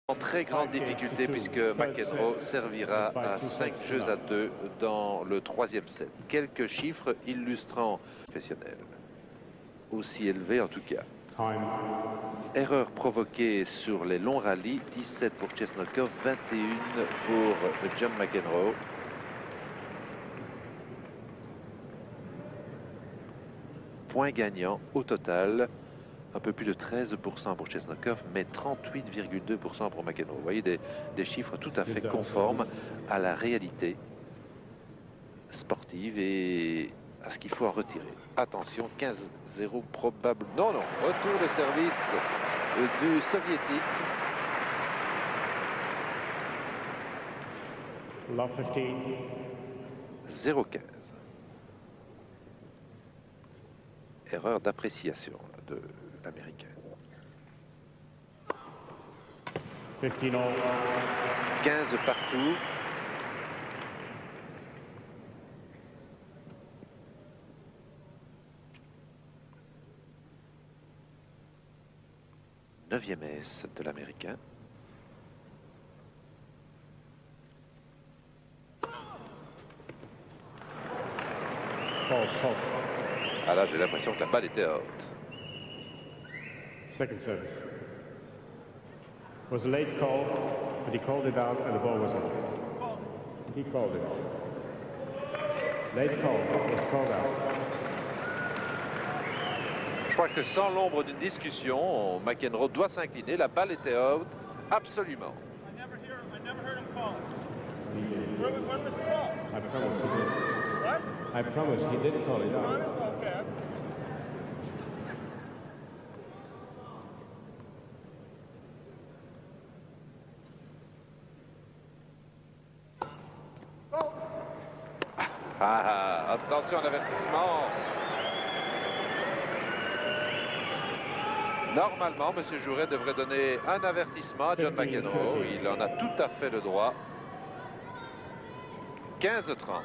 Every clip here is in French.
En très grande difficulté puisque McEnroe servira à 5 jeux à 2 dans le troisième set. Quelques chiffres illustrant professionnel, aussi élevé en tout cas. Erreur provoquée sur les longs rallyes, 17 pour Chesnokov, 21 pour John McEnroe. Point gagnant au total, un peu plus de 13% pour Chesnokov, mais 38,2% pour McEnroe. Vous voyez des chiffres tout à fait conformes à la réalité sportive et à ce qu'il faut en retirer. Attention, 15-0 probable. Non, non, retour de service du soviétique. Love 15. 0-15. Erreur d'appréciation de l'américain. 15 partout. Neuvième ace de l'américain. Ah là, j'ai l'impression que la balle était out. Second service. Was a late call, but he called it out and the ball was out. He called it. Late call was called out. Je crois que sans l'ombre d'une discussion, McEnroe doit s'incliner. La balle était out, absolument. I never heard him call it. When was the call? I promise he did. What? I promise he did call it out. Honest? Okay. Attention à l'avertissement. Normalement, M. Jouret devrait donner un avertissement à John McEnroe. Il en a tout à fait le droit. 15-30.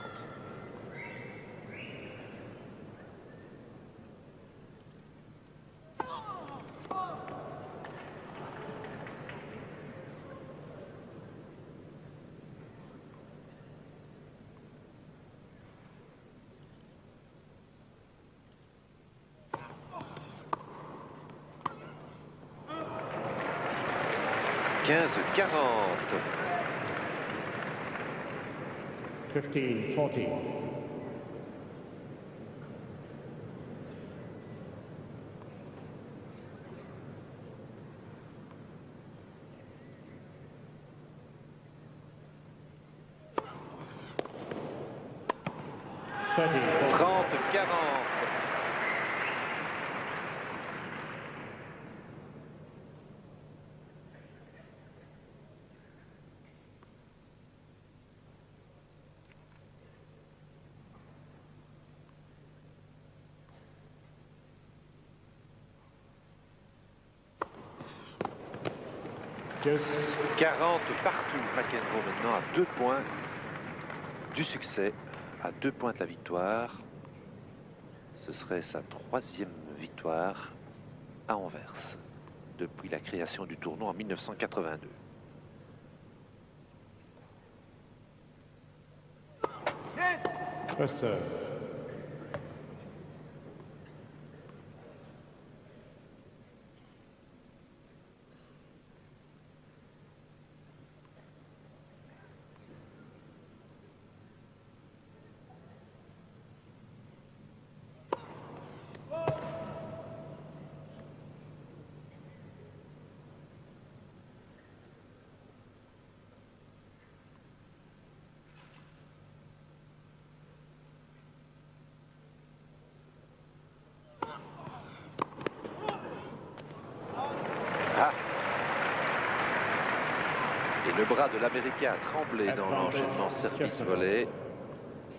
« 15-40. 15-14. « 30-40. Yes. 40 partout. McEnroe maintenant à 2 points du succès, à 2 points de la victoire. Ce serait sa 3e victoire à Anvers depuis la création du tournoi en 1982. First serve. Et le bras de l'Américain a tremblé dans l'enchaînement service-volley.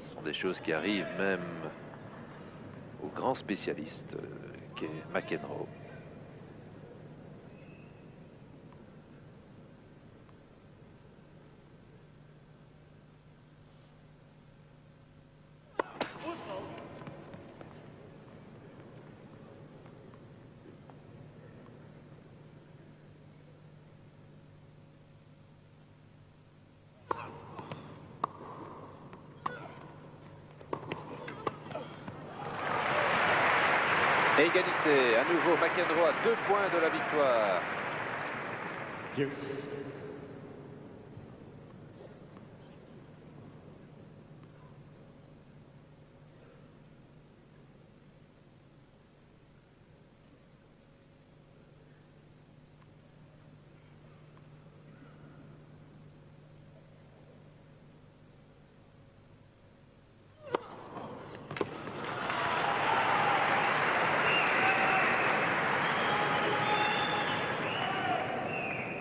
Ce sont des choses qui arrivent même au grand spécialiste qu'est McEnroe. Égalité, à nouveau McEnroe à 2 points de la victoire. Deuce.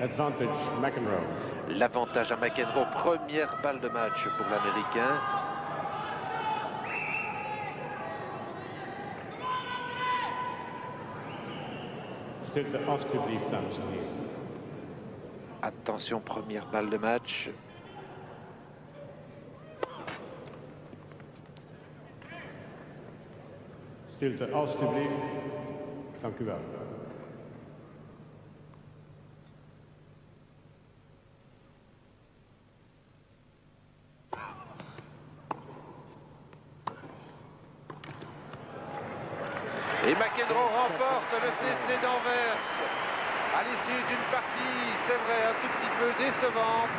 Advantage, McEnroe. L'avantage à McEnroe, première balle de match pour l'Américain. Still the Osterblief dames and here. Attention, première balle de match. Stilte alstublieft. Dank u wel. Et McEnroe remporte le CC d'Anvers. À l'issue d'une partie, c'est vrai, un tout petit peu décevante.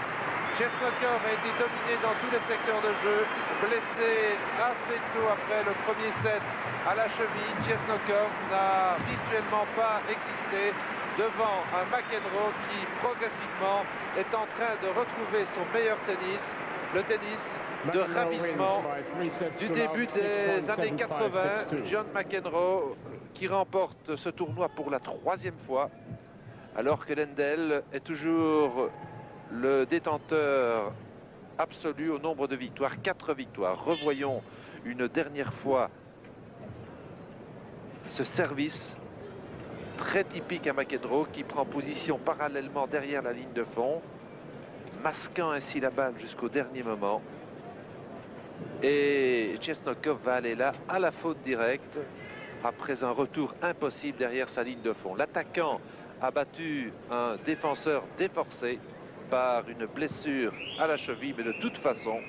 Chesnokov a été dominé dans tous les secteurs de jeu, blessé assez tôt après le premier set à la cheville. Chesnokov n'a virtuellement pas existé devant un McEnroe qui progressivement est en train de retrouver son meilleur tennis, le tennis de ravissement du début des années 80. John McEnroe qui remporte ce tournoi pour la 3e fois, alors que Lendl est toujours le détenteur absolu au nombre de victoires, 4 victoires. Revoyons une dernière fois ce service très typique à McEnroe qui prend position parallèlement derrière la ligne de fond, masquant ainsi la balle jusqu'au dernier moment. Et Chesnokov va aller là à la faute directe après un retour impossible derrière sa ligne de fond. L'attaquant a battu un défenseur déforcé par une blessure à la cheville, mais de toute façon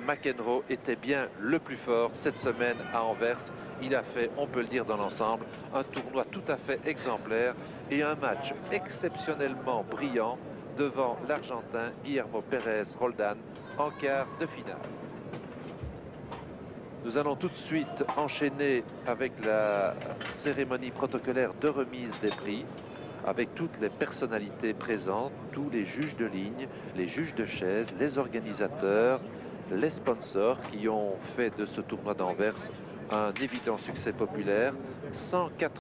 McEnroe était bien le plus fort cette semaine à Anvers. Il a fait, on peut le dire dans l'ensemble, un tournoi tout à fait exemplaire et un match exceptionnellement brillant devant l'Argentin Guillermo Pérez Roldan en quart de finale. Nous allons tout de suite enchaîner avec la cérémonie protocolaire de remise des prix, avec toutes les personnalités présentes, tous les juges de ligne, les juges de chaise, les organisateurs, les sponsors qui ont fait de ce tournoi d'Anvers un évident succès populaire. 104